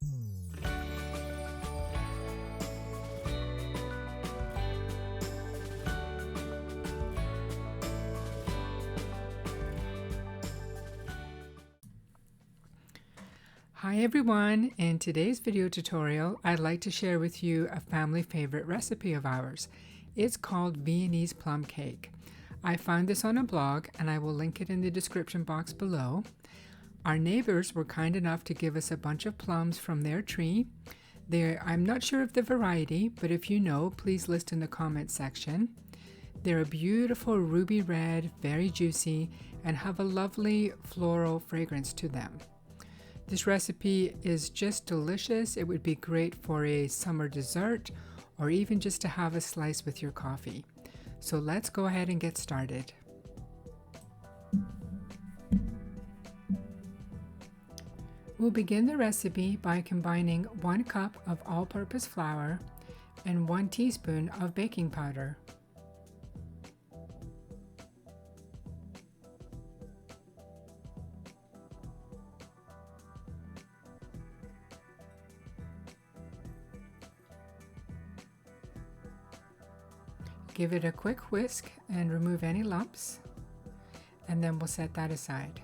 Hi everyone! In today's video tutorial, I'd like to share with you a family favorite recipe of ours. It's called Viennese Plum Cake. I found this on a blog and I will link it in the description box below. Our neighbors were kind enough to give us a bunch of plums from their tree. I'm not sure of the variety, but if you know, please list in the comments section. They're a beautiful ruby red, very juicy, and have a lovely floral fragrance to them. This recipe is just delicious. It would be great for a summer dessert or even just to have a slice with your coffee. So let's go ahead and get started. We'll begin the recipe by combining 1 cup of all-purpose flour and 1 teaspoon of baking powder. Give it a quick whisk and remove any lumps, and then we'll set that aside.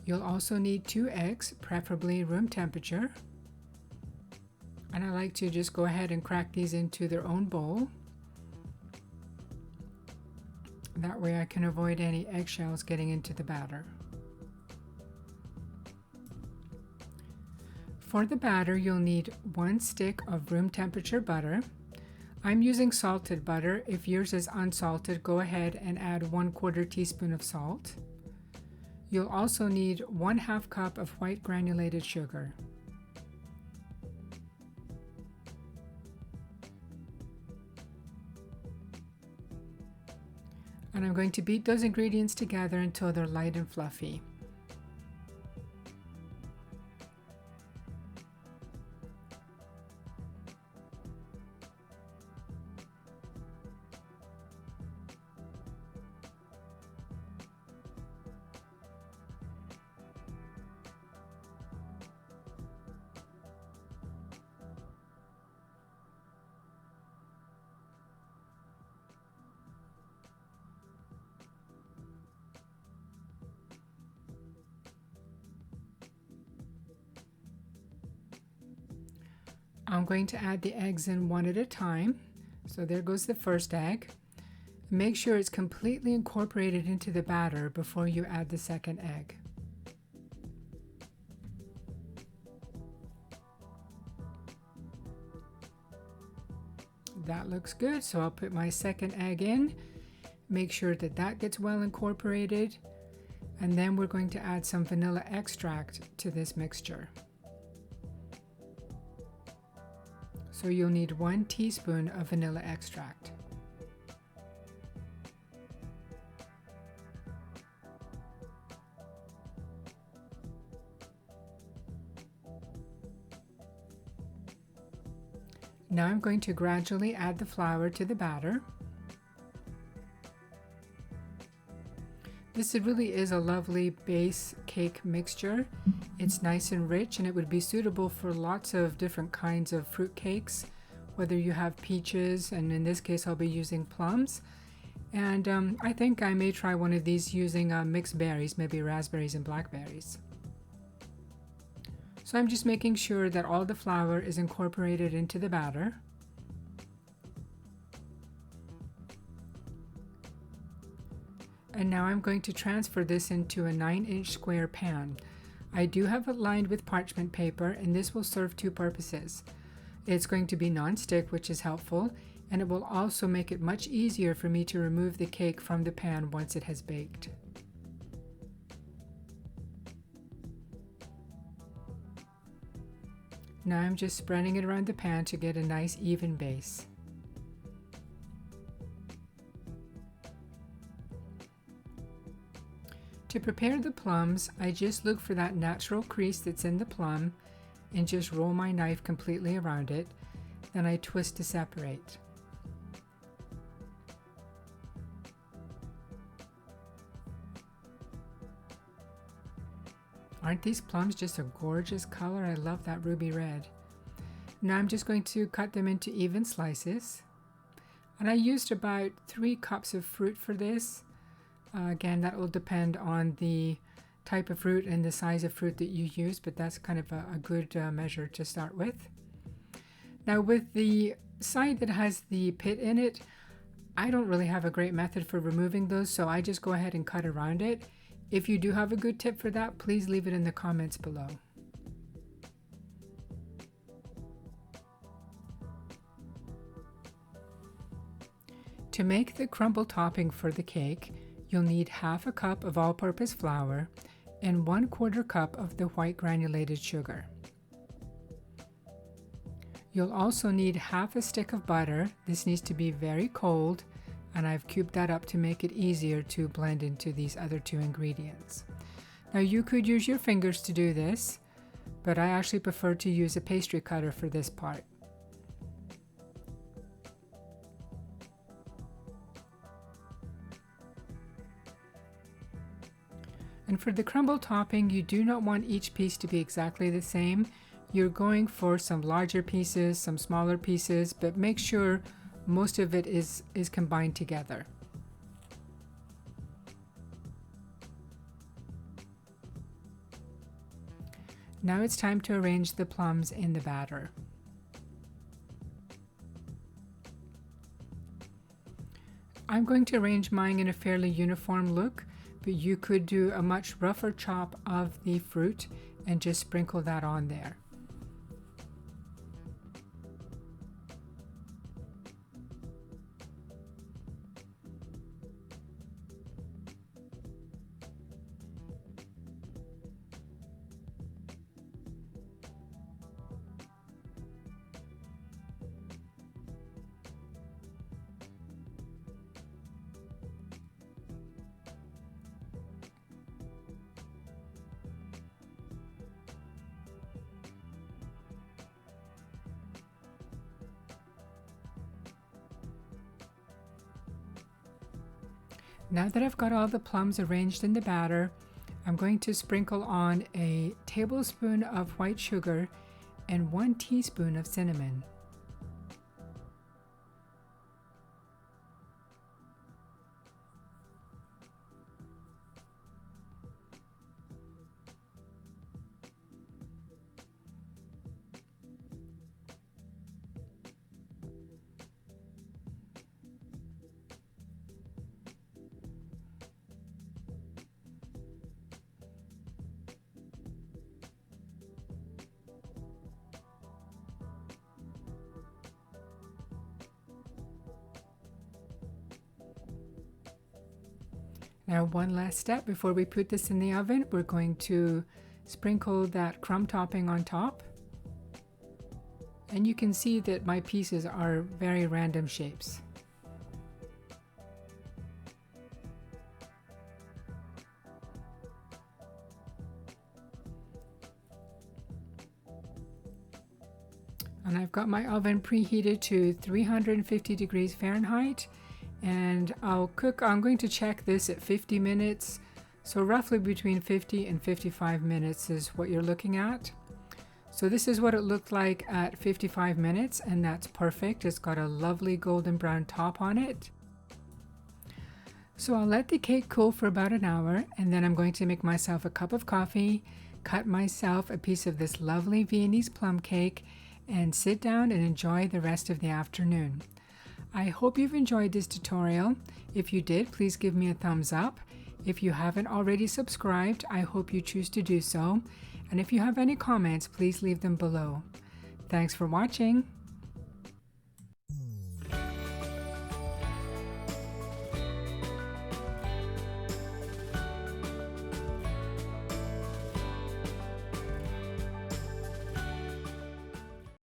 You'll also need 2 eggs, preferably room temperature. And I like to just go ahead and crack these into their own bowl. That way I can avoid any eggshells getting into the batter. For the batter, you'll need 1 stick of room temperature butter. I'm using salted butter. If yours is unsalted, go ahead and add 1/4 teaspoon of salt. You'll also need 1/2 cup of white granulated sugar. And I'm going to beat those ingredients together until they're light and fluffy. I'm going to add the eggs in one at a time. So there goes the first egg. Make sure it's completely incorporated into the batter before you add the second egg. That looks good, so I'll put my second egg in. Make sure that that gets well incorporated. And then we're going to add some vanilla extract to this mixture. So you'll need 1 teaspoon of vanilla extract. Now I'm going to gradually add the flour to the batter. This really is a lovely base cake mixture. It's nice and rich, and it would be suitable for lots of different kinds of fruit cakes, whether you have peaches, and in this case I'll be using plums. And I think I may try one of these using mixed berries, maybe raspberries and blackberries. So I'm just making sure that all the flour is incorporated into the batter. And now I'm going to transfer this into a 9-inch square pan. I do have it lined with parchment paper, and this will serve 2 purposes. It's going to be non-stick, which is helpful, and it will also make it much easier for me to remove the cake from the pan once it has baked. Now I'm just spreading it around the pan to get a nice even base. To prepare the plums, I just look for that natural crease that's in the plum and just roll my knife completely around it. Then I twist to separate. Aren't these plums just a gorgeous color? I love that ruby red. Now I'm just going to cut them into even slices. And I used about 3 cups of fruit for this. Again, that will depend on the type of fruit and the size of fruit that you use, but that's kind of a good measure to start with. Now with the side that has the pit in it, I don't really have a great method for removing those, so I just go ahead and cut around it. If you do have a good tip for that, please leave it in the comments below. To make the crumble topping for the cake, you'll need half a cup of all-purpose flour and 1/4 cup of the white granulated sugar. You'll also need half a stick of butter. This needs to be very cold, and I've cubed that up to make it easier to blend into these other 2 ingredients. Now you could use your fingers to do this, but I actually prefer to use a pastry cutter for this part. And for the crumble topping, you do not want each piece to be exactly the same. You're going for some larger pieces, some smaller pieces, but make sure most of it is combined together. Now it's time to arrange the plums in the batter. I'm going to arrange mine in a fairly uniform look, but you could do a much rougher chop of the fruit and just sprinkle that on there. Now that I've got all the plums arranged in the batter, I'm going to sprinkle on a tablespoon of white sugar and 1 teaspoon of cinnamon. Now one last step before we put this in the oven, we're going to sprinkle that crumb topping on top. And you can see that my pieces are very random shapes. And I've got my oven preheated to 350 degrees Fahrenheit. And I'm going to check this at 50 minutes. So roughly between 50 and 55 minutes is what you're looking at. So this is what it looked like at 55 minutes, and that's perfect. It's got a lovely golden brown top on it. So I'll let the cake cool for about an hour, and then I'm going to make myself a cup of coffee, cut myself a piece of this lovely Viennese plum cake, and sit down and enjoy the rest of the afternoon. I hope you've enjoyed this tutorial. If you did, please give me a thumbs up. If you haven't already subscribed, I hope you choose to do so. And if you have any comments, please leave them below. Thanks for watching.